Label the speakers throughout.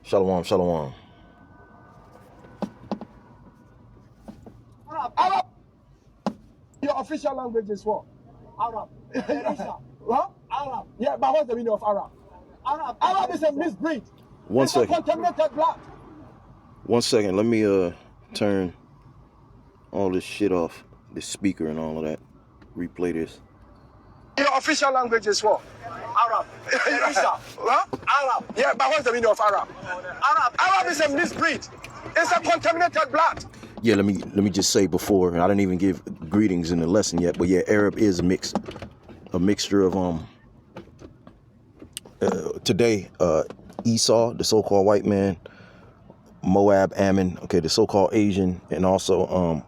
Speaker 1: Shalom, shalom.
Speaker 2: Arab. Your official language is what? Arab. What? Arab. Yeah, but what's the meaning of Arab? Arab is a misbreed.
Speaker 1: One
Speaker 2: It's
Speaker 1: second.
Speaker 2: a contaminated blood.
Speaker 1: 1 second. Let me turn all this shit off. This speaker and all of that. Replay this.
Speaker 2: Your official language is what? Arab. What? Arab. Yeah, but what's the meaning of Arab? Arab is a misbreed. It's a contaminated blood.
Speaker 1: Yeah, let me just say before, I didn't even give greetings in the lesson yet, but yeah, Arab is a mixture of today Esau, the so-called white man, Moab, Ammon, okay, the so-called Asian, and also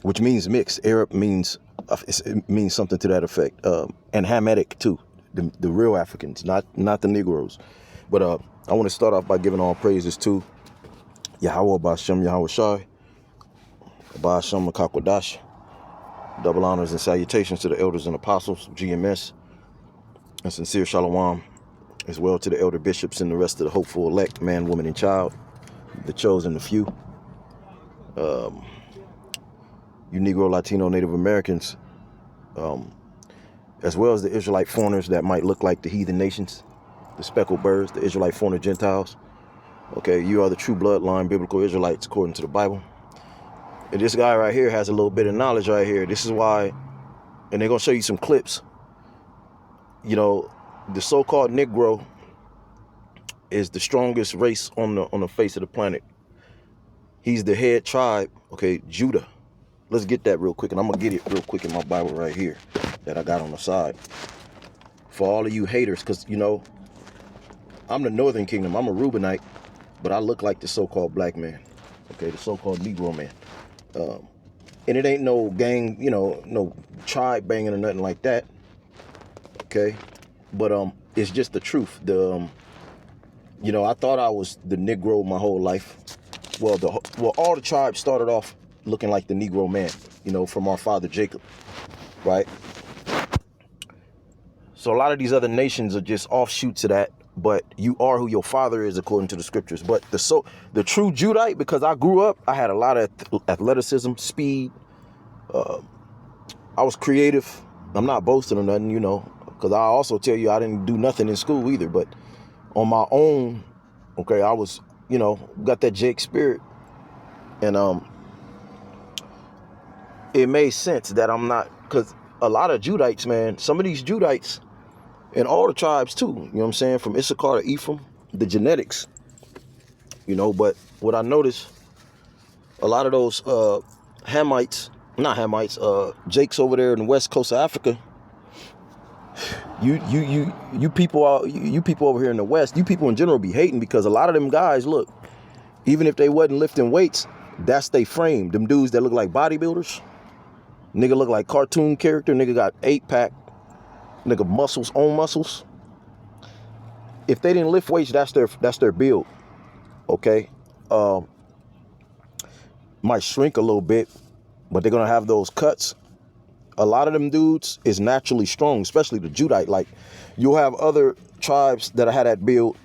Speaker 1: which means mixed. Arab means it means something to that effect, and Hamitic too, the real Africans, not the Negroes. But I want to start off by giving all praises to Yahweh Bashem, Yahweh Shai, Bashem Makakwadash. Double honors and salutations to the elders and apostles, GMS, and sincere shalom, as well to the elder bishops and the rest of the hopeful elect, man, woman, and child, the chosen, the few. You Negro, Latino, Native Americans, as well as the Israelite foreigners that might look like the heathen nations, the speckled birds, the Israelite foreigner Gentiles. Okay, you are the true bloodline biblical Israelites according to the Bible. And this guy right here has a little bit of knowledge right here. This is why, and they're going to show you some clips. You know, the so-called Negro is the strongest race on the face of the planet. He's the head tribe, okay, Judah. Let's get that real quick, and I'm going to get it real quick in my Bible right here that I got on the side. For all of you haters, because, you know, I'm the Northern Kingdom. I'm a Reubenite, but I look like the so-called black man, okay, the so-called Negro man. And it ain't no gang, you know, no tribe banging or nothing like that, okay? But it's just the truth. You know, I thought I was the Negro my whole life. Well, all the tribes started off looking like the Negro man, you know, from our father Jacob, right? So a lot of these other nations are just offshoots of that, but you are who your father is according to the scriptures. But the true Judite, because I grew up, I had a lot of athleticism, speed. I was creative. I'm not boasting or nothing, you know, because I also tell you I didn't do nothing in school either. But on my own, okay, I was, you know, got that Jake spirit. And it made sense that I'm not, because a lot of Judites, man, some of these Judites, and all the tribes too, you know what I'm saying, from Issachar to Ephraim, the genetics, you know. But what I noticed, a lot of those Jakes over there in the west coast of Africa, you people over here in the west, you people in general be hating because a lot of them guys, look, even if they wasn't lifting weights, that's they frame. Them dudes that look like bodybuilders, nigga look like cartoon character, nigga got 8-pack, nigga muscles on muscles. If they didn't lift weights, that's their build, okay? Might shrink a little bit, but they're gonna have those cuts. A lot of them dudes is naturally strong, especially the Judite. Like, you'll have other tribes that had that build,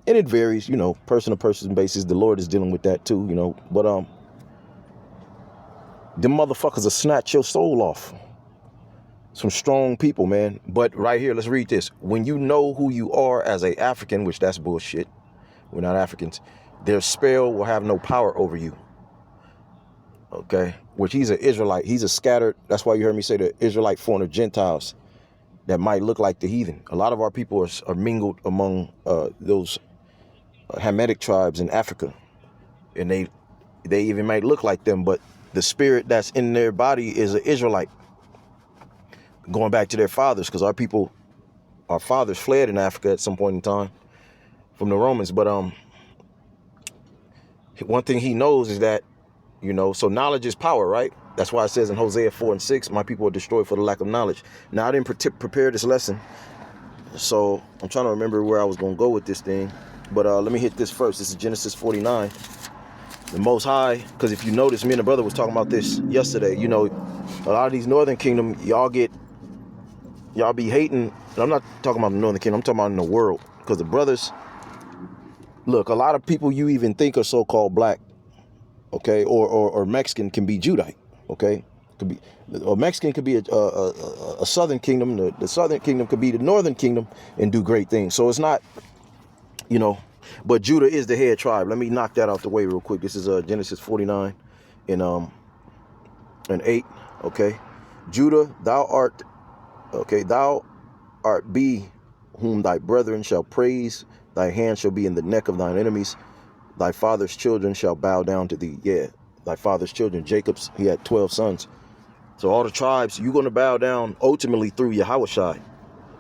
Speaker 1: and it varies, you know, person to person basis. The Lord is dealing with that too, you know. But them motherfuckers will snatch your soul off. Some strong people, man. But right here, let's read this. When you know who you are as a African, which that's bullshit, we're not Africans, their spell will have no power over you. Okay, which he's an Israelite. He's a scattered. That's why you heard me say the Israelite foreigner Gentiles that might look like the heathen. A lot of our people are mingled among those Hamitic tribes in Africa, and they even might look like them, but the spirit that's in their body is an Israelite, going back to their fathers, because our fathers fled in Africa at some point in time from the Romans. But one thing he knows is that, you know, so knowledge is power, right? That's why it says in Hosea 4:6, my people are destroyed for the lack of knowledge. Now, I didn't prepare this lesson, so I'm trying to remember where I was going to go with this thing. But let me hit this first. This is Genesis 49. The Most High, because if you notice, me and the brother was talking about this yesterday. You know, a lot of these Northern Kingdom, y'all be hating And I'm not talking about the Northern Kingdom. I'm talking about in the world. Because the brothers, look, a lot of people you even think are so-called black, okay, or Mexican can be Judite, okay? Could be, or Mexican could be a Southern Kingdom. The Southern Kingdom could be the Northern Kingdom and do great things. So it's not, you know, but Judah is the head tribe. Let me knock that out the way real quick. This is Genesis 49 and 8, okay? Judah, thou art be whom thy brethren shall praise. Thy hand shall be in the neck of thine enemies. Thy father's children shall bow down to thee. Yeah, thy father's children. Jacob's, he had 12 sons. So all the tribes, you're going to bow down ultimately through Yahushai.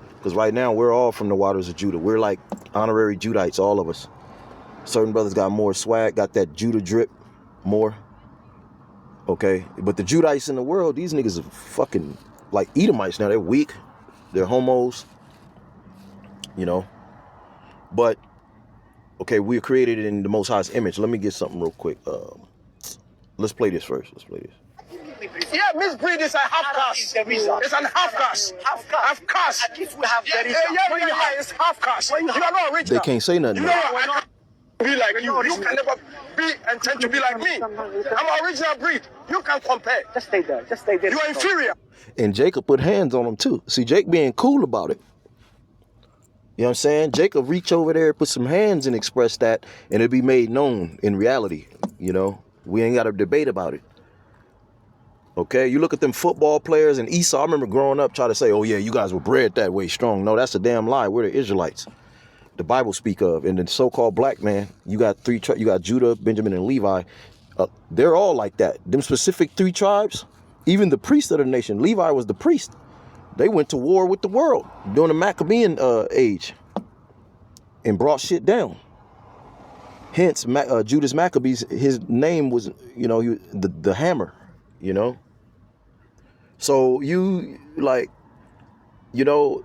Speaker 1: Because right now, we're all from the waters of Judah. We're like honorary Judites, all of us. Certain brothers got more swag, got that Judah drip more. Okay, but the Judites in the world, these niggas are fucking like Edomites now. They're weak. They're homos. You know. But, okay, we're created in the Most High's image. Let me get something real quick. Let's play this first. Let's play this.
Speaker 2: Yeah, misbreed is a half caste. It's an half caste. Half caste. At least we have it's half caste. You are not original.
Speaker 1: They can't say nothing.
Speaker 2: You know what? I can't be like you. You can never be and tend to be like me. I'm an original breed. You can compare. Just stay there. Just stay there. You are inferior.
Speaker 1: And Jacob put hands on him too. See, Jake being cool about it. You know what I'm saying? Jacob reach over there, put some hands and express that, and it'll be made known in reality. You know, we ain't got to debate about it. Okay, you look at them football players and Esau. I remember growing up trying to say, oh yeah, you guys were bred that way strong. No, that's a damn lie. We're the Israelites. The Bible speak of. And the so-called black man, you got you got Judah, Benjamin, and Levi. They're all like that. Them specific 3 tribes, even the priest of the nation, Levi was the priest. They went to war with the world during the Maccabean age and brought shit down. Hence, Judas Maccabees, his name was, you know, the hammer, you know. So you, like, you know,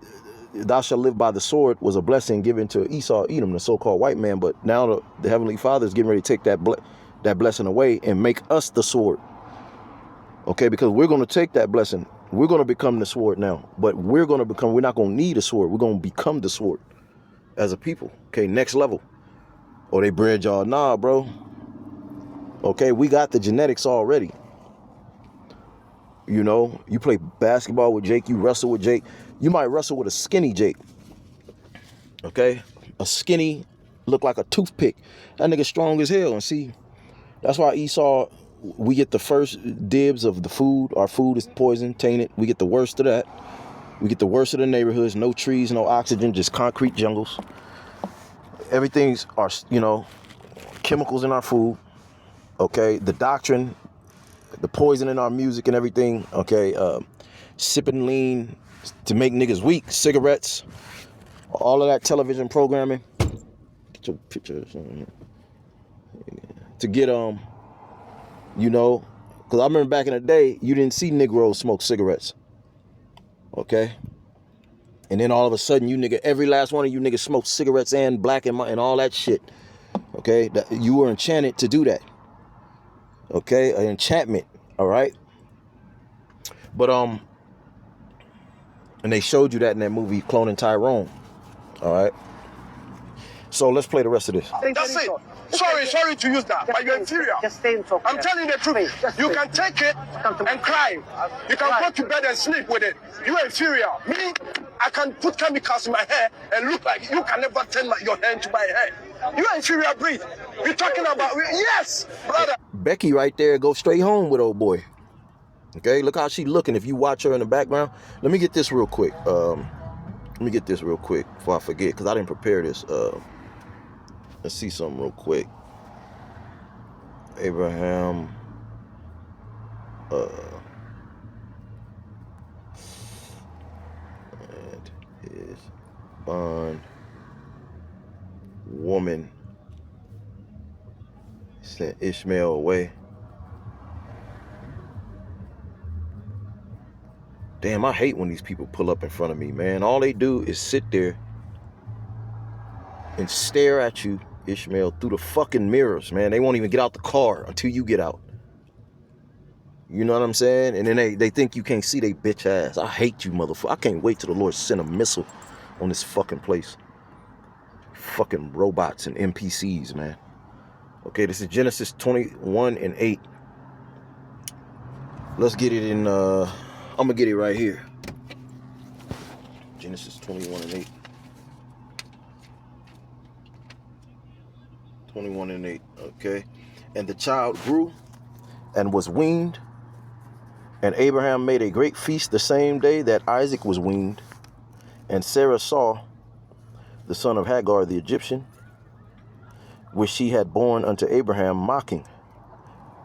Speaker 1: thou shalt live by the sword was a blessing given to Esau, Edom, the so-called white man. But now the Heavenly Father is getting ready to take that blessing away and make us the sword. Okay, because we're going to take that blessing. We're going to become the sword now. But we're not going to need a sword. We're going to become the sword as a people. Okay, next level. Oh, they bred y'all. Nah, bro. Okay, we got the genetics already. You know, you play basketball with Jake, you wrestle with Jake. You might wrestle with a skinny Jake. Okay? A skinny, look like a toothpick. That nigga strong as hell. And see, that's why Esau, we get the first dibs of the food. Our food is poison, tainted. We get the worst of that. We get the worst of the neighborhoods. No trees, no oxygen, just concrete jungles. Everything's, you know, chemicals in our food. Okay? The doctrine, the poison in our music and everything, okay, sipping lean to make niggas weak, cigarettes, all of that television programming. Get your pictures to get you know, because I remember back in the day, you didn't see Negroes smoke cigarettes, okay, and then all of a sudden, every last one of you niggas smoked cigarettes and black and all that shit, okay, you were enchanted to do that. Okay, an enchantment, all right? But, and they showed you that in that movie, Cloning Tyrone, all right? So let's play the rest of this.
Speaker 2: That's it. Sorry to use that, but you're inferior. Just stay in focus. I'm telling you the truth. You can take it and cry. You can go to bed and sleep with it. You're inferior. Me, I can put chemicals in my hair and look like you can never turn your hair into my hair. You're inferior breed. You're talking about, yes, brother.
Speaker 1: Becky right there, go straight home with old boy. Okay, look how she looking if you watch her in the background. Let me get this real quick. Before I forget, because I didn't prepare this. Let's see something real quick. Abraham. And his bond woman sent Ishmael away. Damn, I hate when these people pull up in front of me, man. All they do is sit there and stare at you, Ishmael, through the fucking mirrors, man. They won't even get out the car until you get out. You know what I'm saying? And then they think you can't see they bitch ass. I hate you, motherfucker. I can't wait till the Lord send a missile on this fucking place. Fucking robots and NPCs, man. Okay, this is Genesis 21:8. Let's get it in, I'm gonna get it right here. Genesis 21:8. 21:8, okay. And the child grew and was weaned, and Abraham made a great feast the same day that Isaac was weaned. And Sarah saw the son of Hagar the Egyptian, which she had borne unto Abraham, mocking.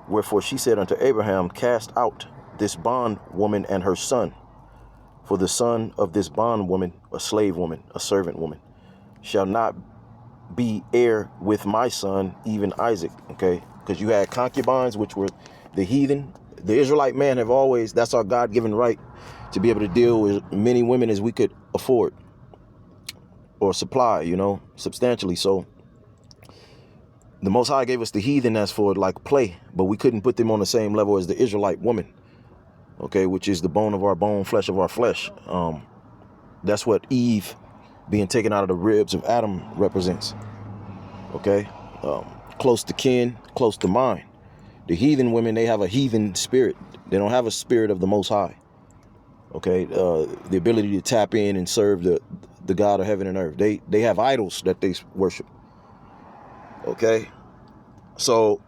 Speaker 1: Wherefore she said unto Abraham, cast out this bondwoman and her son, for the son of this bondwoman, a slave woman, a servant woman, shall not be heir with my son, even Isaac. Okay, because you had concubines, which were the heathen. The Israelite man have always, that's our God-given right, to be able to deal with many women as we could afford or supply, you know, substantially. So the Most High gave us the heathen as for like play, but we couldn't put them on the same level as the Israelite woman, okay, which is the bone of our bone, flesh of our flesh. That's what Eve being taken out of the ribs of Adam represents, okay? Close to kin, close to mind. The heathen women, they have a heathen spirit. They don't have a spirit of the Most High, okay? The ability to tap in and serve the God of heaven and earth. They have idols that they worship. Okay, so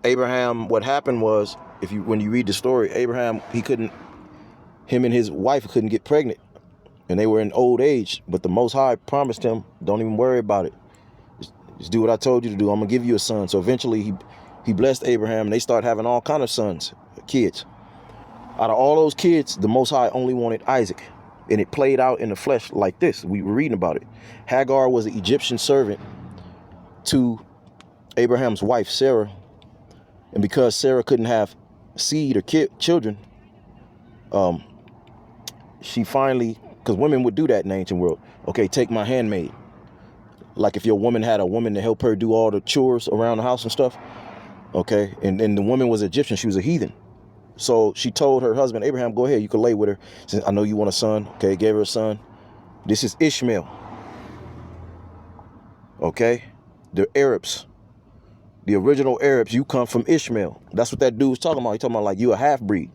Speaker 1: Abraham, what happened was, when you read the story, Abraham, him and his wife couldn't get pregnant, and they were in old age, but the Most High promised him, don't even worry about it. Just do what I told you to do. I'm gonna give you a son. So eventually he blessed Abraham, and they started having all kind of sons, kids. Out of all those kids, the Most High only wanted Isaac, and it played out in the flesh like this. We were reading about it. Hagar was an Egyptian servant to Abraham's wife, Sarah. And because Sarah couldn't have seed or children, she finally, because women would do that in the ancient world. Okay, take my handmaid. Like if your woman had a woman to help her do all the chores around the house and stuff. Okay, and the woman was Egyptian. She was a heathen. So she told her husband, Abraham, go ahead, you can lay with her. Since I know you want a son. Okay, gave her a son. This is Ishmael. Okay. The Arabs, the original Arabs, you come from Ishmael. That's what that dude was talking about. He's talking about like you a half-breed.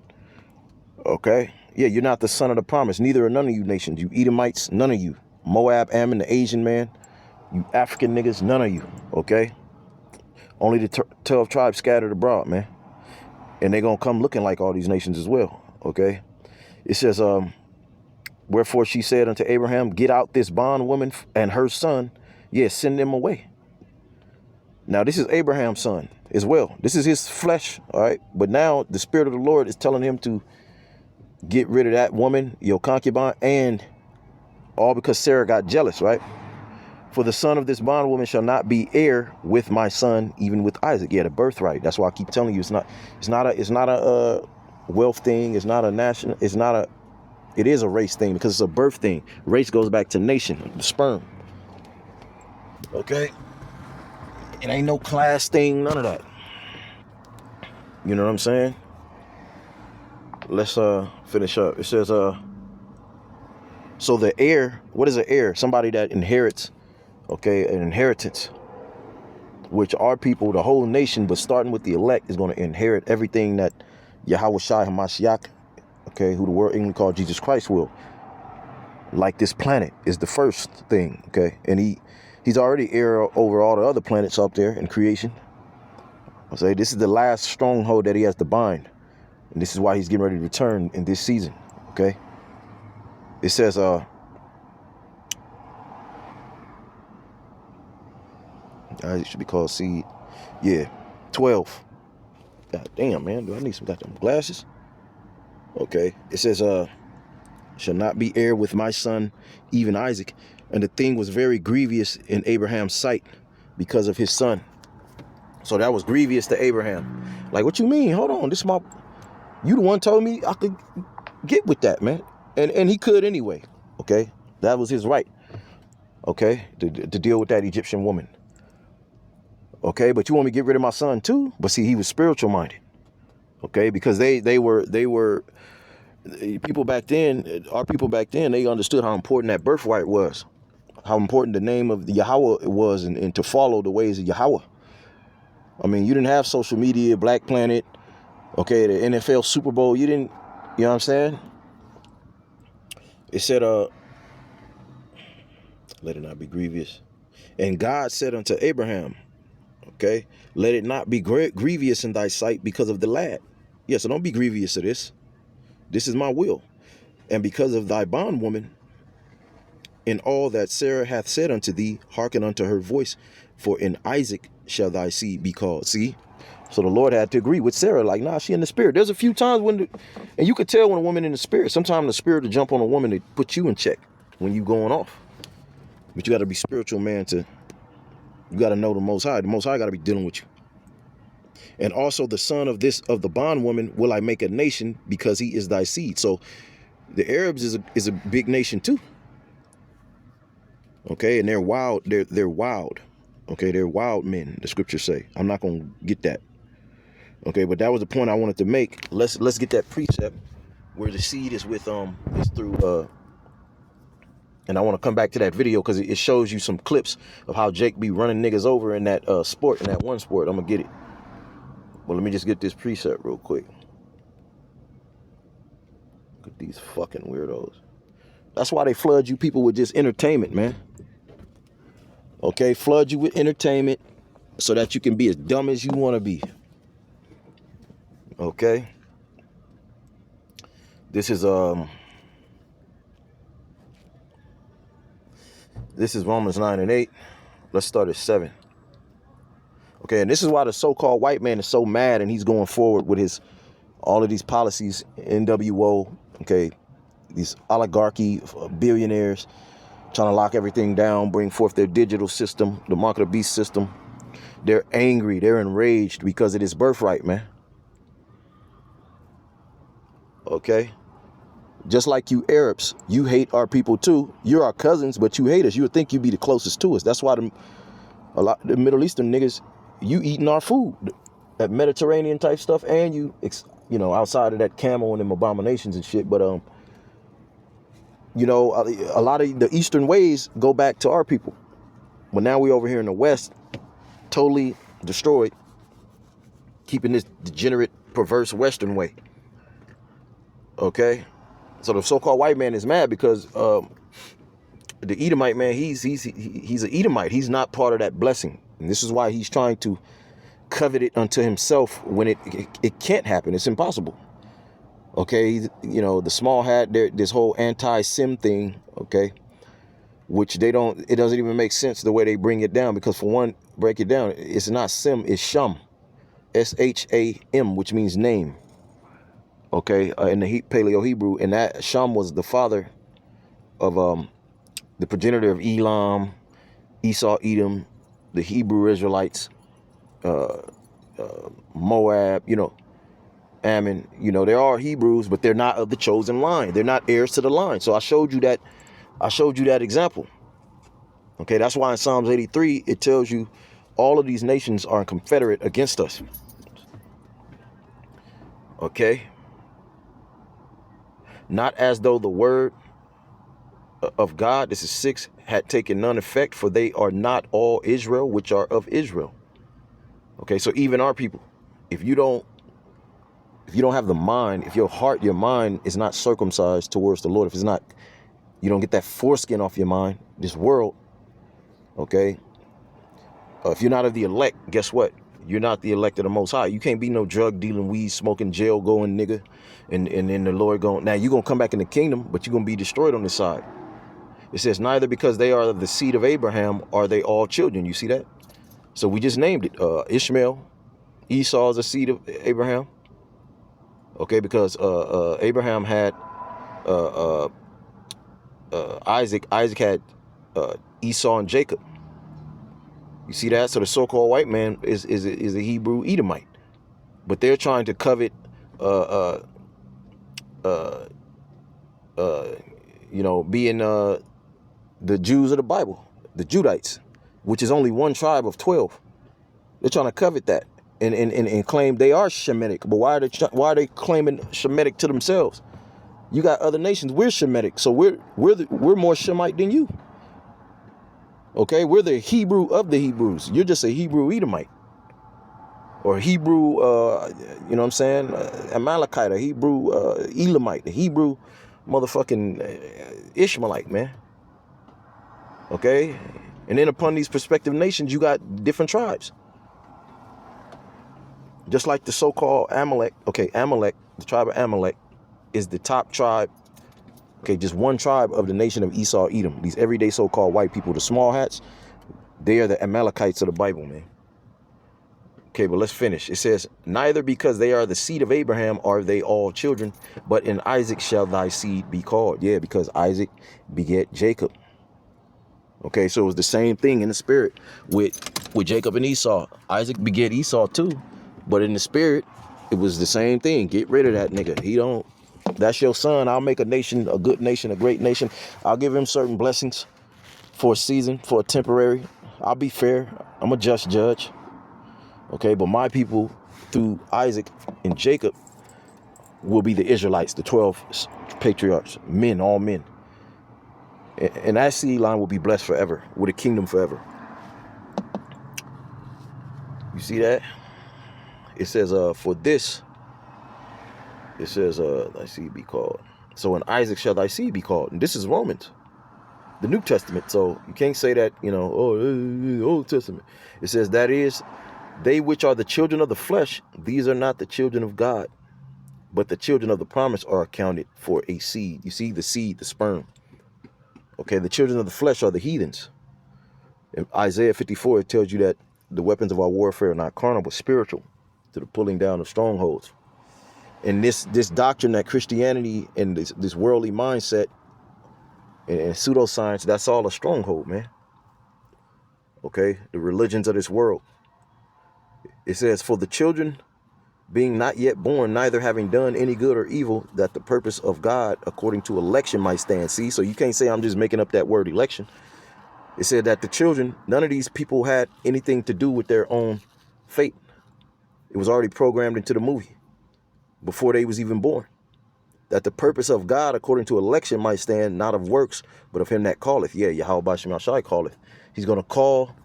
Speaker 1: Okay? Yeah, you're not the son of the promise. Neither are none of you nations. You Edomites, none of you. Moab, Ammon, the Asian man. You African niggas, none of you. Okay? Only the 12 tribes scattered abroad, man. And they're going to come looking like all these nations as well. Okay? It says, wherefore she said unto Abraham, get out this bondwoman and her son. Yes, send them away. Now, this is Abraham's son as well. This is his flesh, all right? But now the Spirit of the Lord is telling him to get rid of that woman, your concubine, and all because Sarah got jealous, right? For the son of this bondwoman shall not be heir with my son, even with Isaac. Yeah, the birthright. That's why I keep telling you it's not a wealth thing. It's not a national. It is a race thing because it's a birth thing. Race goes back to nation, the sperm. Okay. It ain't no class thing, none of that. You know what I'm saying? Let's finish up. It says, so the heir, what is an heir? Somebody that inherits, okay, an inheritance, which our people, the whole nation, but starting with the elect, is going to inherit everything that Yahweh Shai HaMashiach, okay, who the world English called Jesus Christ will. Like this planet is the first thing, okay? And He's already heir over all the other planets up there in creation. I'll say this is the last stronghold that he has to bind. And this is why he's getting ready to return in this season. Okay. It says, it should be called seed. Yeah. 12. God damn, man. Do I need some goddamn glasses? Okay. It says, shall not be heir with my son, even Isaac. And the thing was very grievous in Abraham's sight because of his son. So that was grievous to Abraham. Like, what you mean? Hold on. You the one told me I could get with that, man. And he could anyway. Okay. That was his right. Okay. To deal with that Egyptian woman. Okay. But you want me to get rid of my son too? But see, he was spiritual minded. Okay, because they were people back then. Our people back then, they understood how important that birthright was, how important the name of Yahweh was, and to follow the ways of Yahweh. I mean, you didn't have social media, Black Planet, okay, the NFL Super Bowl. You didn't, you know what I'm saying? It said, let it not be grievous. And God said unto Abraham, okay, let it not be grievous in thy sight because of the lad. Yeah, so don't be grievous of this. This is my will. And because of thy bondwoman, in all that Sarah hath said unto thee, hearken unto her voice, for in Isaac shall thy seed be called. See? So the Lord had to agree with Sarah, like, nah, she in the spirit. There's a few times when, and you could tell when a woman in the spirit. Sometimes the spirit will jump on a woman to put you in check when you going off. But you got to be spiritual, man, you got to know the Most High. The Most High got to be dealing with you. And also the son of the bondwoman will I make a nation, because he is thy seed. So the Arabs is a big nation too. Okay, and they're wild. They're wild. Okay, they're wild men, the scriptures say. I'm not gonna get that. Okay, but that was the point I wanted to make. Let's get that precept where the seed is with is through and I want to come back to that video because it shows you some clips of how Jake be running niggas over in that sport, in that one sport. I'm gonna get it. Well, let me just get this precept real quick. Look at these fucking weirdos. That's why they flood you people with just entertainment, man. Okay, flood you with entertainment so that you can be as dumb as you want to be. Okay. This is Romans 9:8. Let's start at 7. Okay, and this is why the so-called white man is so mad, and he's going forward with all of these policies, NWO, okay, these oligarchy billionaires trying to lock everything down, bring forth their digital system, the mark of the beast system. They're angry, they're enraged because it is birthright, man. Okay? Just like you Arabs, you hate our people too. You're our cousins, but you hate us. You would think you'd be the closest to us. That's why a lot of the Middle Eastern niggas, you eating our food, that Mediterranean type stuff, and you know, outside of that camel and them abominations and shit. But you know, a lot of the Eastern ways go back to our people. But now we over here in the West, totally destroyed, keeping this degenerate, perverse Western way. Okay, so the so-called white man is mad because the Edomite man, he's an Edomite. He's not part of that blessing, and this is why he's trying to covet it unto himself when it can't happen. It's impossible. Okay, you know, the small hat, this whole anti-sim thing, okay, which it doesn't even make sense the way they bring it down, because for one, break it down, it's not sim, it's sham, S-H-A-M, which means name, okay, in the Paleo Hebrew, and that Sham was the father of the progenitor of Elam, Esau, Edom, the Hebrew Israelites, Moab, you know, Ammon, you know, there are Hebrews, but they're not of the chosen line. They're not heirs to the line. So I showed you that example. Okay, that's why in Psalms 83, it tells you all of these nations are confederate against us. Okay. Not as though the word of God, this is 6, had taken none effect, for they are not all Israel, which are of Israel. Okay, so even our people, if you don't have the mind, if your mind is not circumcised towards the Lord, if it's not, you don't get that foreskin off your mind, this world, okay, if you're not of the elect, guess what? You're not the elect of the Most High. You can't be no drug dealing, weed smoking, jail going nigga, and then the Lord going, now you're going to come back in the kingdom, but you're going to be destroyed on this side. It says, neither because they are of the seed of Abraham are they all children. You see that? So we just named it. Ishmael, Esau is a seed of Abraham. Okay, because Abraham had Isaac. Isaac had Esau and Jacob. You see that? So the so-called white man is a Hebrew Edomite, but they're trying to covet, you know, being the Jews of the Bible, the Judites, which is only one tribe of 12. They're trying to covet that. and claim they are Shemitic. But why are they claiming Shemitic to themselves? You got other nations. We're Shemitic, so we're more Shemite than you. Okay, we're the Hebrew of the Hebrews. You're just a Hebrew Edomite, or Hebrew, you know what I'm saying, Amalekite, a Hebrew Elamite, a Hebrew motherfucking Ishmaelite, man. Okay, and then upon these prospective nations, you got different tribes. Just like the so-called Amalek. Okay, Amalek, the tribe of Amalek, is the top tribe. Okay, just one tribe of the nation of Esau, Edom. These everyday so-called white people, the small hats, they are the Amalekites of the Bible, man. Okay, but let's finish. It says, neither because they are the seed of Abraham are they all children, but in Isaac shall thy seed be called. Yeah, because Isaac beget Jacob. Okay, so it was the same thing in the spirit with Jacob and Esau. Isaac beget Esau too, but in the spirit, it was the same thing. Get rid of that nigga. That's your son. I'll make a nation, a good nation, a great nation. I'll give him certain blessings for a season, for a temporary. I'll be fair. I'm a just judge. Okay, but my people through Isaac and Jacob will be the Israelites, the 12 patriarchs, men, all men. And that seed line will be blessed forever, with a kingdom forever. You see that? It says, for this, it says, thy seed be called. So in Isaac shall thy seed be called. And this is Romans, the New Testament. So you can't say that, Old Testament. It says, that is, they which are the children of the flesh, these are not the children of God, but the children of the promise are accounted for a seed. You see, the seed, the sperm. Okay, the children of the flesh are the heathens. In Isaiah 54, it tells you that the weapons of our warfare are not carnal, but spiritual, to the pulling down of strongholds. And this doctrine that Christianity and this worldly mindset and pseudoscience, that's all a stronghold, man. Okay, the religions of this world. It says, for the children being not yet born, neither having done any good or evil, that the purpose of God according to election might stand. See, so you can't say I'm just making up that word election. It said that the children, none of these people had anything to do with their own fate. It was already programmed into the movie before they was even born. That the purpose of God according to election might stand, not of works, but of him that calleth. Yeah, Yahweh Bashim Yahshai calleth. He's going to call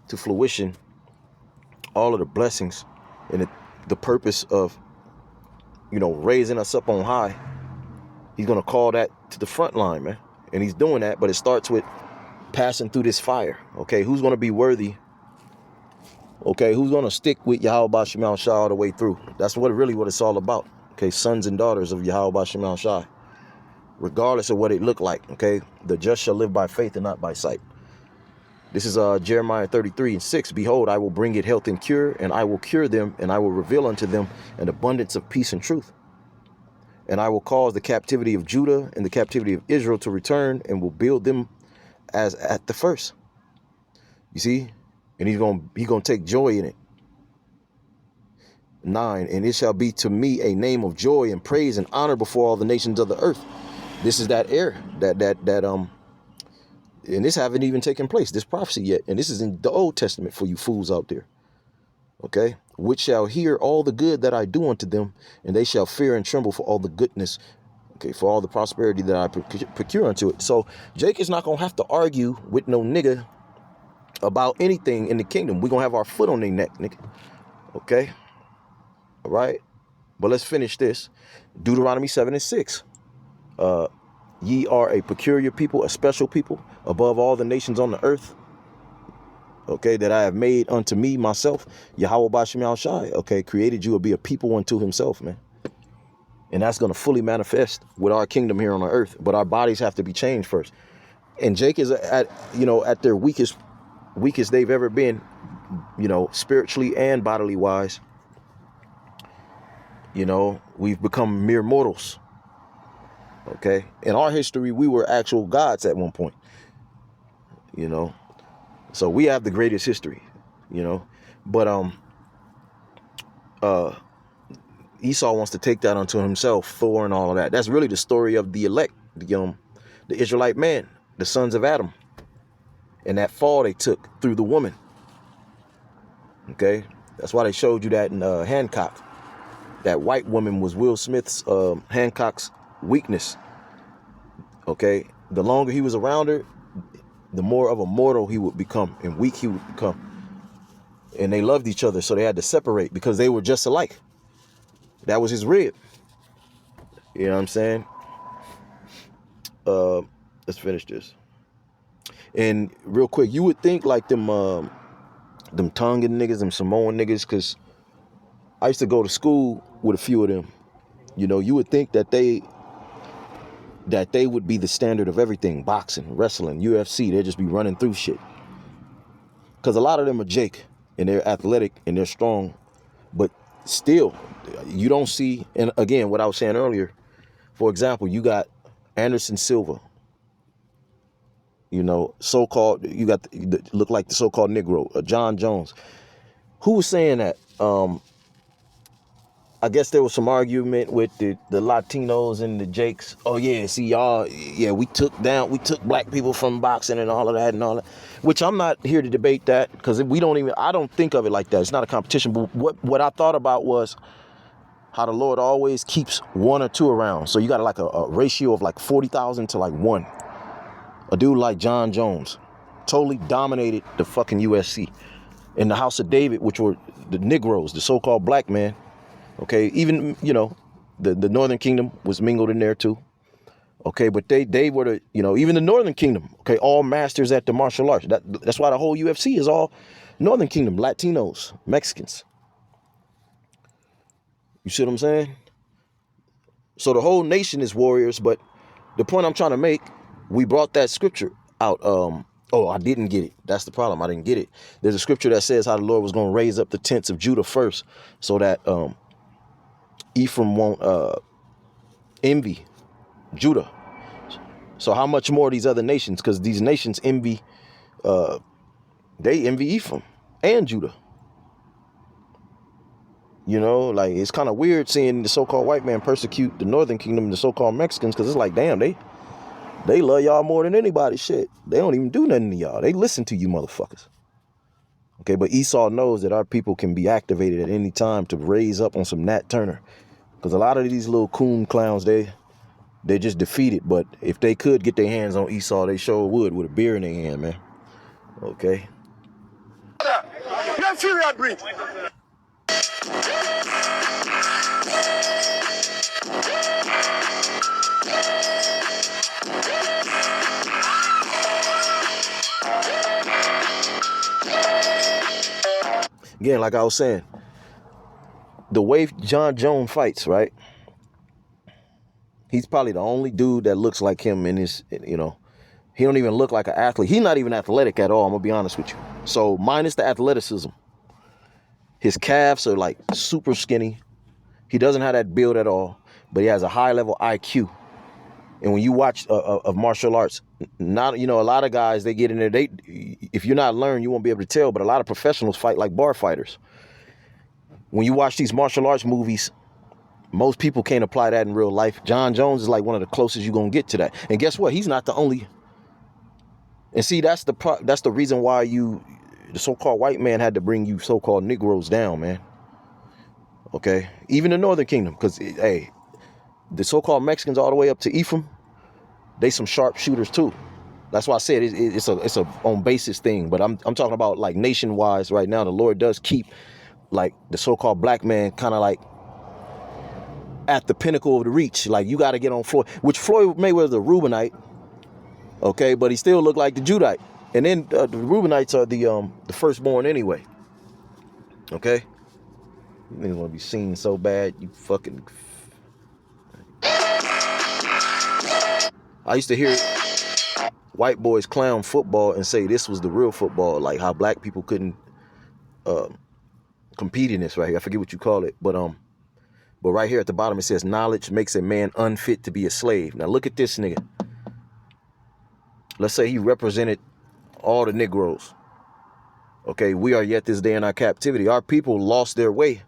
Speaker 1: to fruition all of the blessings and the purpose of, raising us up on high. He's going to call that to the front line, man. And he's doing that, but it starts with passing through this fire. Okay, who's going to be worthy? Okay, who's going to stick with Yahweh Bashim Yahshai all the way through? That's what it's all about. Okay, sons and daughters of Yahweh Bashim Yahshai. Regardless of what it looked like, okay? The just shall live by faith and not by sight. This is Jeremiah 33:6. Behold, I will bring it health and cure, and I will cure them, and I will reveal unto them an abundance of peace and truth. And I will cause the captivity of Judah and the captivity of Israel to return, and will build them as at the first. You see? And he's gonna take joy in it. 9, and it shall be to me a name of joy and praise and honor before all the nations of the earth. This is that era, and this haven't even taken place, this prophecy yet. And this is in the Old Testament for you fools out there. Okay? Which shall hear all the good that I do unto them, and they shall fear and tremble for all the goodness, okay, for all the prosperity that I procure unto it. So Jake is not going to have to argue with no nigga about anything in the kingdom. We're going to have our foot on their neck, nigga. Okay? All right? But let's finish this. Deuteronomy 7:6. Ye are a peculiar people, a special people, above all the nations on the earth. Okay, that I have made unto me myself, Yahweh Bashim Yahshai. Okay, created you to be a people unto himself, man. And that's going to fully manifest with our kingdom here on the earth. But our bodies have to be changed first. And Jake is at their weakest they've ever been, spiritually and bodily wise. We've become mere mortals. Okay, in our history, we were actual gods at one point. So we have the greatest history. But Esau wants to take that unto himself, Thor and all of that. That's really the story of the elect, the Israelite man, the sons of Adam, and that fall they took through the woman. Okay, That's why they showed you that in Hancock. That white woman was Will Smith's, Hancock's weakness. Okay? The longer he was around her, the more of a mortal he would become and weak he would become. And they loved each other, so they had to separate because they were just alike. That was his rib. You know what I'm saying? Let's finish this. And real quick, you would think like them Tongan niggas, them Samoan niggas, because I used to go to school with a few of them. You know, you would think that they would be the standard of everything. Boxing, wrestling, UFC, they'd just be running through shit. Because a lot of them are Jake, and they're athletic, and they're strong. But still, you don't see, and again, what I was saying earlier, for example, you got Anderson Silva. You know, so-called, you got look like the so-called Negro, John Jones. Who was saying that? I guess there was some argument with the Latinos and the Jakes. Oh yeah, see y'all, yeah, we took black people from boxing and all of that and all that. Which I'm not here to debate that, because I don't think of it like that. It's not a competition. But what I thought about was how the Lord always keeps one or two around. So you got like a ratio of like 40,000 to like 1. A dude like John Jones totally dominated the fucking USC. In the House of David, which were the Negroes, the so-called black man. Okay, even, you know, the Northern Kingdom was mingled in there too. Okay, but they were the, you know, even the Northern Kingdom, okay, all masters at the martial arts. That's why the whole UFC is all Northern Kingdom, Latinos, Mexicans. You see what I'm saying? So the whole nation is warriors, but the point I'm trying to make, we brought that scripture out. Oh, I didn't get it. That's the problem. I didn't get it. There's a scripture that says how the Lord was going to raise up the tents of Judah first, so that Ephraim won't envy Judah. So how much more these other nations? Because these nations envy, they envy Ephraim and Judah. You know, like, it's kind of weird seeing the so-called white man persecute the Northern Kingdom and the so-called Mexicans, because it's like, damn, they love y'all more than anybody. Shit, they don't even do nothing to y'all. They listen to you motherfuckers. Okay, but Esau knows that our people can be activated at any time to raise up on some Nat Turner. Because a lot of these little coon clowns, they're just defeated. But if they could get their hands on Esau, they sure would, with a beer in their hand, man. Okay.
Speaker 2: You're inferior breed.
Speaker 1: Again, like I was saying, the way John Jones fights, right? He's probably the only dude that looks like him in his, you know, he don't even look like an athlete. He's not even athletic at all, I'm gonna be honest with you. So minus the athleticism, his calves are like super skinny. He doesn't have that build at all, but he has a high level IQ. And when you watch of martial arts, not, you know, a lot of guys, they get in there, if you're not learned, you won't be able to tell, but a lot of professionals fight like bar fighters. When you watch these martial arts movies, most people can't apply that in real life. John Jones is like one of the closest you're gonna get to that. And guess what? He's not the only. And see, that's the reason why the so-called white man had to bring you so-called Negroes down, man. Okay, even the Northern Kingdom, because hey, the so-called Mexicans all the way up to Ephraim, they some sharp shooters too. That's why I said it's a on basis thing. But I'm talking about like nation-wise right now. The Lord does keep like the so-called black man kind of like at the pinnacle of the reach. Like, you got to get on Floyd, which Floyd Mayweather's a Reubenite, okay, but he still looked like the Judite. And then the Reubenites are the firstborn anyway. Okay, you niggas want to be seen so bad, you fucking. I used to hear white boys clown football and say this was the real football, like how black people couldn't compete in this right here. I forget what you call it, but right here at the bottom it says knowledge makes a man unfit to be a slave. Now look at this nigga. Let's say he represented all the Negroes. Okay, we are yet this day in our captivity. Our people lost their way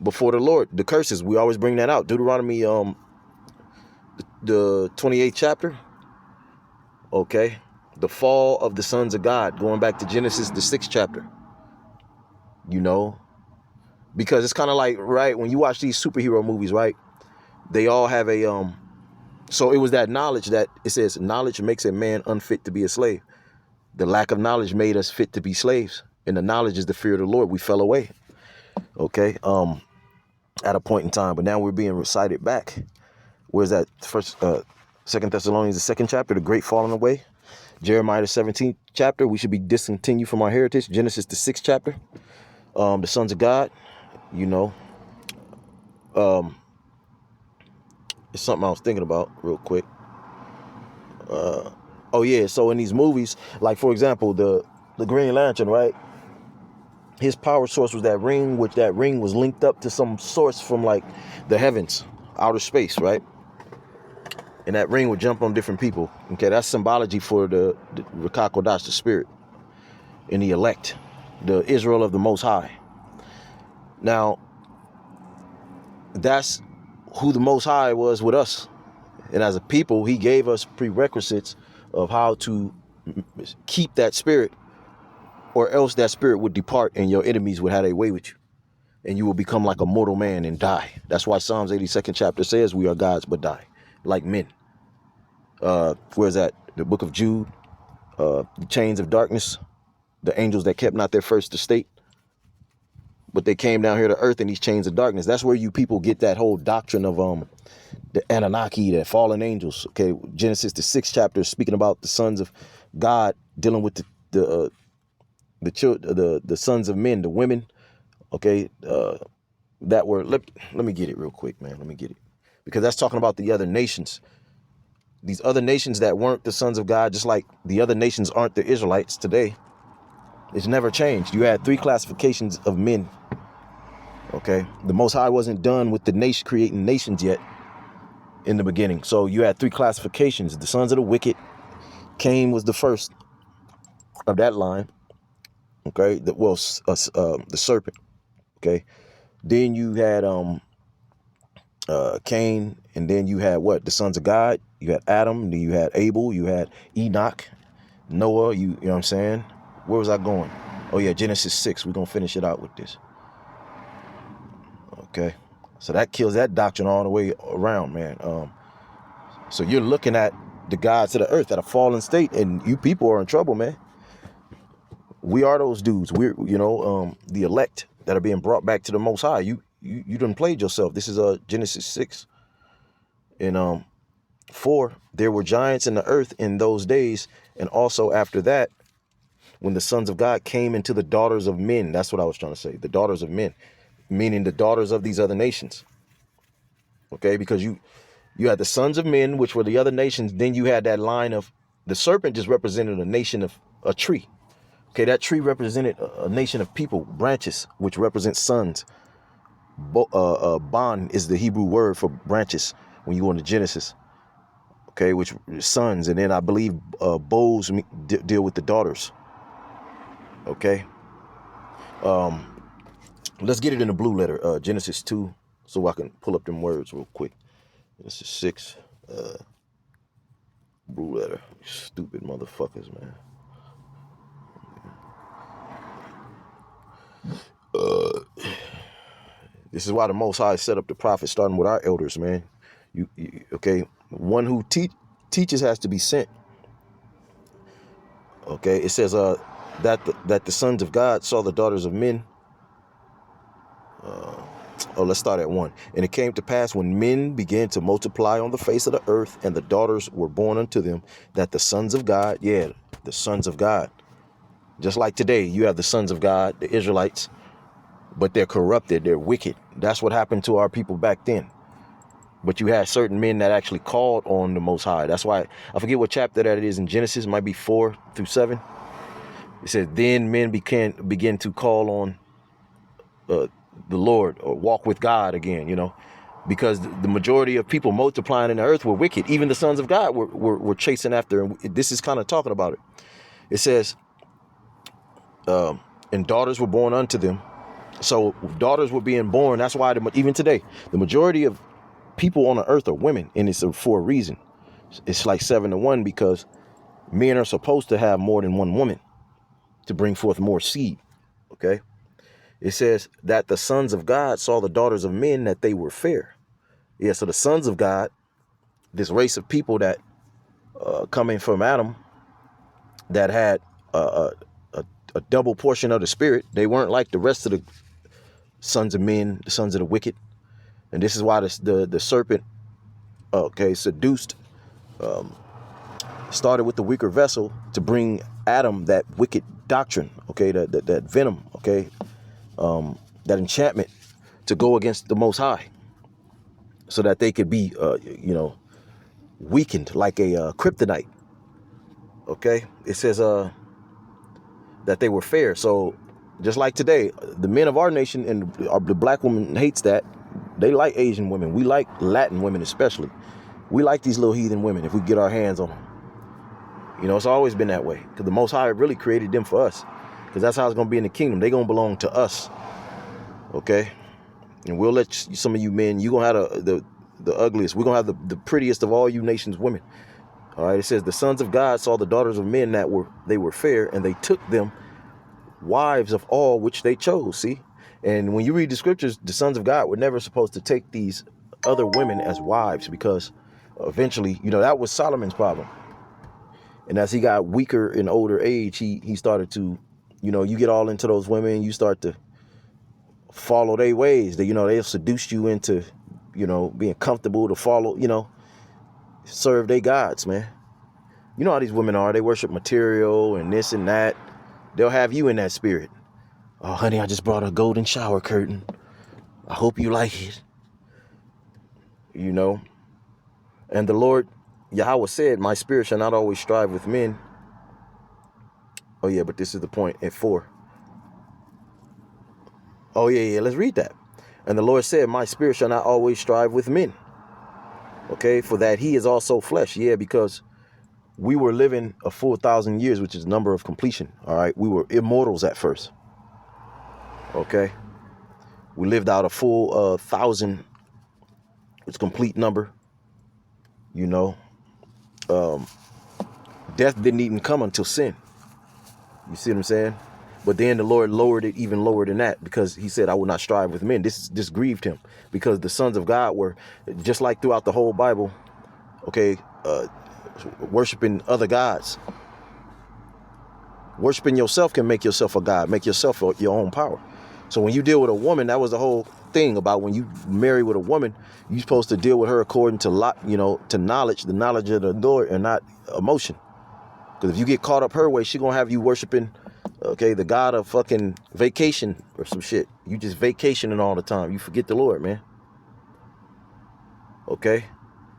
Speaker 1: before the Lord. The curses, we always bring that out. Deuteronomy, the 28th chapter. Okay, the fall of the sons of God, going back to Genesis, the 6th chapter. You know, Because it's kind of like, right, when you watch these superhero movies, right, they all have a so it was that knowledge that it says knowledge makes a man unfit to be a slave. The lack of knowledge made us fit to be slaves, and the knowledge is the fear of the Lord. We fell away, okay, at a point in time, but now we're being recited back. Where's that? Second Thessalonians, the 2nd chapter, the great falling away. Jeremiah, the 17th chapter, we should be discontinued from our heritage. Genesis, the 6th chapter, the sons of God, you know. It's something I was thinking about real quick. Oh yeah, so in these movies, like for example, the Green Lantern, right? His power source was that ring, which that ring was linked up to some source from like the heavens, outer space, right? And that ring would jump on different people. Okay, that's symbology for the Ruach HaKodesh, the spirit, and the elect, the Israel of the Most High. Now, that's who the Most High was with us. And as a people, he gave us prerequisites of how to keep that spirit, or else that spirit would depart and your enemies would have their way with you. And you will become like a mortal man and die. That's why Psalms 82nd chapter says we are gods but die, like men. Where's that? The book of Jude, the chains of darkness, the angels that kept not their first estate, but they came down here to earth in these chains of darkness. That's where you people get that whole doctrine of the Anunnaki, the fallen angels. Okay, Genesis the 6th chapter is speaking about the sons of God dealing with the sons of men, the women. Okay, that were let me get it real quick, man. Let me get it, because that's talking about the other nations. These other nations that weren't the sons of God, just like the other nations aren't the Israelites today. It's never changed. You had 3 classifications of men. Okay, the Most High wasn't done with the nation creating nations yet in the beginning. So you had 3 classifications. The sons of the wicked. Cain was the first of that line. Okay, the serpent. Okay, then you had Cain, and then you had what? The sons of God. You had Adam. Then you had Abel. You had Enoch, Noah. You know what I'm saying? Where was I going? Oh yeah, Genesis 6. We're gonna finish it out with this. Okay, so that kills that doctrine all the way around, man. So you're looking at the gods of the earth at a fallen state, and you people are in trouble, man. We are those dudes. We're, the elect that are being brought back to the Most High. You done played yourself. This is Genesis 6 and 4. There were giants in the earth in those days, and also after that, when the sons of God came into the daughters of men. That's what I was trying to say. The daughters of men, meaning the daughters of these other nations. Okay, because you had the sons of men, which were the other nations. Then you had that line of the serpent just represented a nation of a tree. Okay, that tree represented a nation of people, branches, which represent sons. Ban is the Hebrew word for branches when you go into Genesis. Okay, which sons, and then I believe bows deal with the daughters. Okay, let's get it in the blue letter, Genesis 2, so I can pull up them words real quick. Genesis 6, blue letter. Stupid motherfuckers, man. This is why the Most High set up the prophets, starting with our elders, man. Okay, one who teaches has to be sent. Okay, it says that the sons of God saw the daughters of men. Let's start at 1. And it came to pass when men began to multiply on the face of the earth, and the daughters were born unto them, that the sons of God, the sons of God, just like today, you have the sons of God, the Israelites, but they're corrupted, they're wicked. That's what happened to our people back then. But you had certain men that actually called on the Most High. That's why, I forget what chapter that it is in Genesis, it might be 4 through 7. It says, then men begin to call on the Lord, or walk with God again, because the majority of people multiplying in the earth were wicked. Even the sons of God were chasing after, and this is kind of talking about it. It says, and daughters were born unto them. So daughters were being born. That's why even today, the majority of people on the earth are women, and it's for a reason. It's like 7-1, because men are supposed to have more than one woman to bring forth more seed. Okay. It says that the sons of God saw the daughters of men that they were fair. Yeah, so the sons of God, this race of people that coming from Adam, that had a double portion of the spirit. They weren't like the rest of the sons of men, the sons of the wicked. And this is why the serpent, seduced, started with the weaker vessel to bring Adam that wicked doctrine, that venom, that enchantment to go against the Most High, so that they could be, weakened like a kryptonite. Okay, it says that they were fair. So just like today, the men of our nation and the black woman hates that. They like Asian women. We like Latin women especially. We like these little heathen women if we get our hands on them. It's always been that way, because the Most High really created them for us, because that's how it's going to be in the kingdom. They're going to belong to us. Okay, and we'll let some of you men, you're going to have the ugliest. We're going to have the prettiest of all you nations women. All right, it says the sons of God saw the daughters of men that they were fair, and they took them wives of all which they chose. See, and when you read the scriptures, the sons of God were never supposed to take these other women as wives, because eventually, that was Solomon's problem. And as he got weaker in older age, he started to, you get all into those women, you start to follow their ways. They'll seduce you into, being comfortable to follow, serve their gods, man. You know how these women are. They worship material and this and that. They'll have you in that spirit. Oh, honey, I just brought a golden shower curtain. I hope you like it. And the Lord Yahweh said, my spirit shall not always strive with men. Oh, yeah, but this is the point at 4. Oh, yeah, let's read that. And the Lord said, my spirit shall not always strive with men. Okay, for that he is also flesh. Yeah, because we were living a full 1,000 years, which is number of completion. All right, we were immortals at first. Okay, we lived out a full 1,000, it's complete number. Death didn't even come until sin. You see what I'm saying? But then the Lord lowered it even lower than that, because he said, I will not strive with men. This grieved him, because the sons of God were, just like throughout the whole Bible, worshiping other gods. Worshiping yourself can make yourself a god, make yourself your own power. So when you deal with a woman, that was the whole thing about when you marry with a woman, you're supposed to deal with her according to to knowledge, the knowledge of the Lord, and not emotion. Because if you get caught up her way, she gonna have you worshiping, the god of fucking vacation or some shit. You just vacationing all the time. You forget the Lord, man. Okay,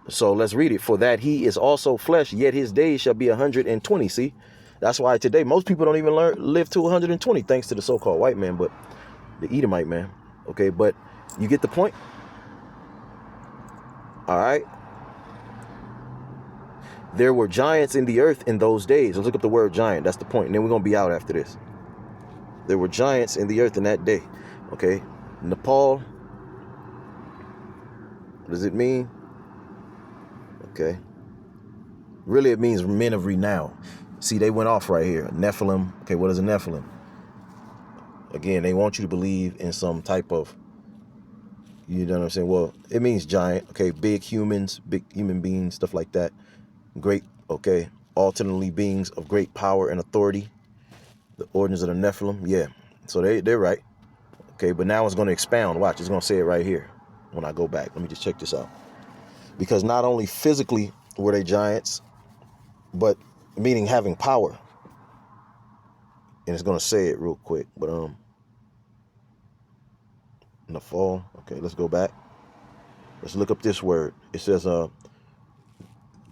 Speaker 1: so let's read it. For that he is also flesh, yet his days shall be 120. See, that's why today most people don't even live to 120, thanks to the so-called white man, but the Edomite man. Okay, but you get the point. All right. There were giants in the earth in those days. Let's look up the word giant. That's the point. And then we're going to be out after this. There were giants in the earth in that day. Okay. Nepal. What does it mean? Okay. Really, it means men of renown. See, they went off right here. Nephilim. Okay, what is a Nephilim? Again, they want you to believe in some type of, you know what I'm saying? Well, it means giant. Okay, big humans, big human beings, stuff like that. Great, alternately beings of great power and authority. The ordinance of the Nephilim, yeah. So they're right. Okay, but now it's going to expound. Watch, it's going to say it right here when I go back. Let me just check this out. Because not only physically were they giants, but meaning having power. And it's going to say it real quick. But in the fall, okay, let's go back. Let's look up this word. It says,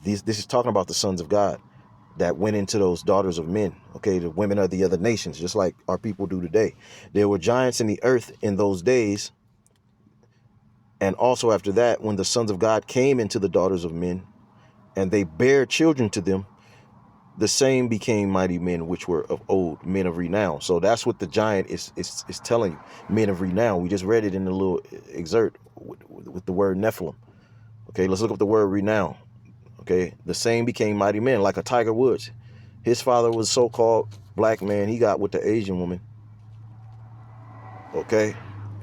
Speaker 1: this is talking about the sons of God that went into those daughters of men, the women of the other nations, just like our people do today. There were giants in the earth in those days. And also after that, when the sons of God came into the daughters of men, and they bare children to them, the same became mighty men, which were of old, men of renown. So that's what the giant is telling you, men of renown. We just read it in the little excerpt with the word Nephilim. Okay, let's look up the word renown. Okay, the same became mighty men, like a Tiger Woods. His father was so-called black man. He got with the Asian woman. okay,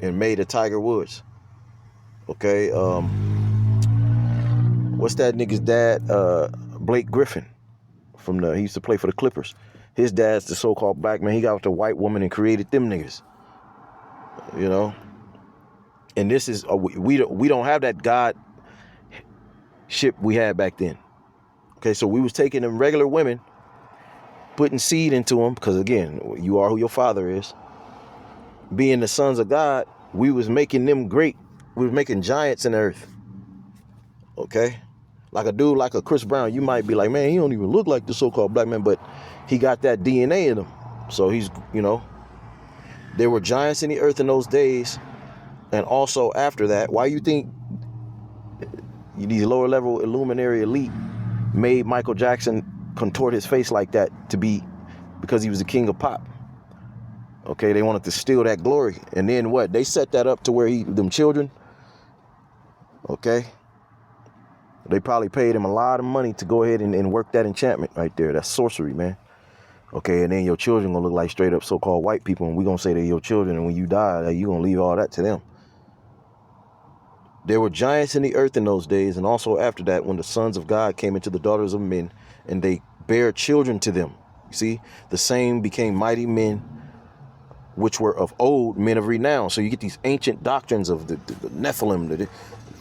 Speaker 1: and made a Tiger Woods. Okay, what's that nigga's dad? Blake Griffin he used to play for the Clippers. His dad's the so-called black man. He got with the white woman and created them niggas. You know, and this is we don't have that God ship we had back then. Okay, so we was taking them regular women, putting seed into them, because again, you are who your father is. Being the sons of God, we was making them great. We was making giants in the earth. Okay, like a dude like a Chris Brown, you might be like, man, he don't even look like the so-called black man, but he got that DNA in him. So he's, you know, there were giants in the earth in those days, and also after that. Why you think these lower level Illuminati elite made Michael Jackson contort his face like that to be, because he was the king of pop? Okay, they wanted to steal that glory, and then what? They set that up to where them children, okay, they probably paid him a lot of money to go ahead and work that enchantment right there. That's sorcery, man. Okay, and then your children gonna look like straight up so-called white people, and we gonna say they're your children, and when you die, you gonna leave all that to them. There were giants in the earth in those days, and also after that, when the sons of God came into the daughters of men, and they bare children to them. You see, the same became mighty men, which were of old, men of renown. So you get these ancient doctrines of the Nephilim.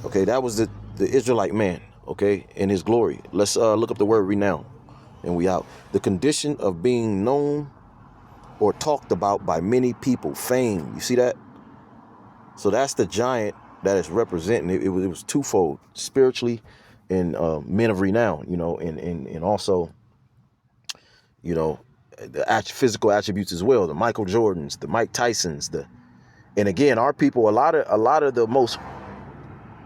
Speaker 1: Okay, that was the Israelite man, okay, in his glory. Let's look up the word renown, and we out. The condition of being known or talked about by many people, fame. You see that? So that's the giant that is representing. It was twofold, spiritually and men of renown, you know, and also, you know, the physical attributes as well. The Michael Jordans, the Mike Tysons, and again, our people, a lot of the most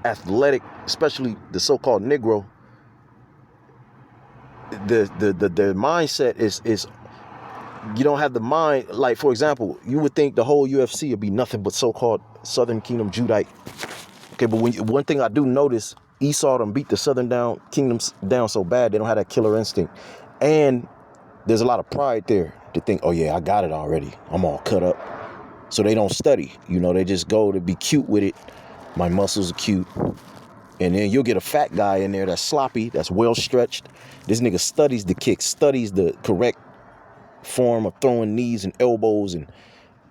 Speaker 1: athletic, especially the so-called Negro, the mindset is you don't have the mind. Like, for example, you would think the whole UFC would be nothing but so-called Southern Kingdom Judite. Okay, but one thing I do notice, Esau done beat the Southern Kingdoms down so bad, they don't have that killer instinct. And there's a lot of pride there to think, oh yeah, I got it already. I'm all cut up. So they don't study. You know, they just go to be cute with it. My muscles are cute. And then you'll get a fat guy in there that's sloppy, that's well stretched. This nigga studies the kicks, studies the correct form of throwing knees and elbows, and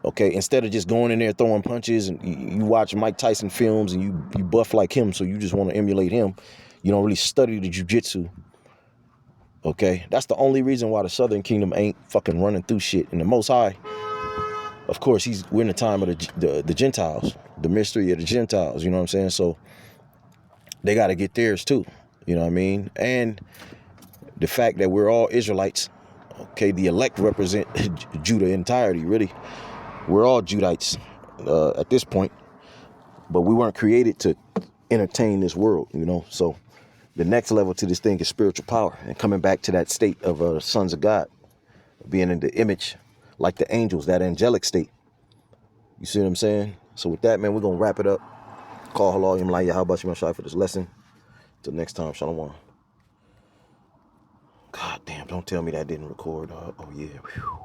Speaker 1: okay, instead of just going in there throwing punches. And you watch Mike Tyson films and you buff like him, so you just want to emulate him. You don't really study the jiu-jitsu. Okay, that's the only reason why the Southern Kingdom ain't fucking running through shit. And the Most High, of course, we're in the time of the Gentiles, the mystery of the Gentiles. You know what I'm saying? So they got to get theirs too. You know what I mean? And the fact that we're all Israelites. Okay, the elect represent Judah entirety, really. We're all Judites at this point, but we weren't created to entertain this world, you know. So the next level to this thing is spiritual power, and coming back to that state of sons of God, being in the image like the angels, that angelic state. You see what I'm saying? So with that, man, we're going to wrap it up. Call halal yam like how about you, my for this lesson. Till next time, shalom. God damn, don't tell me that didn't record. Oh, yeah. Whew.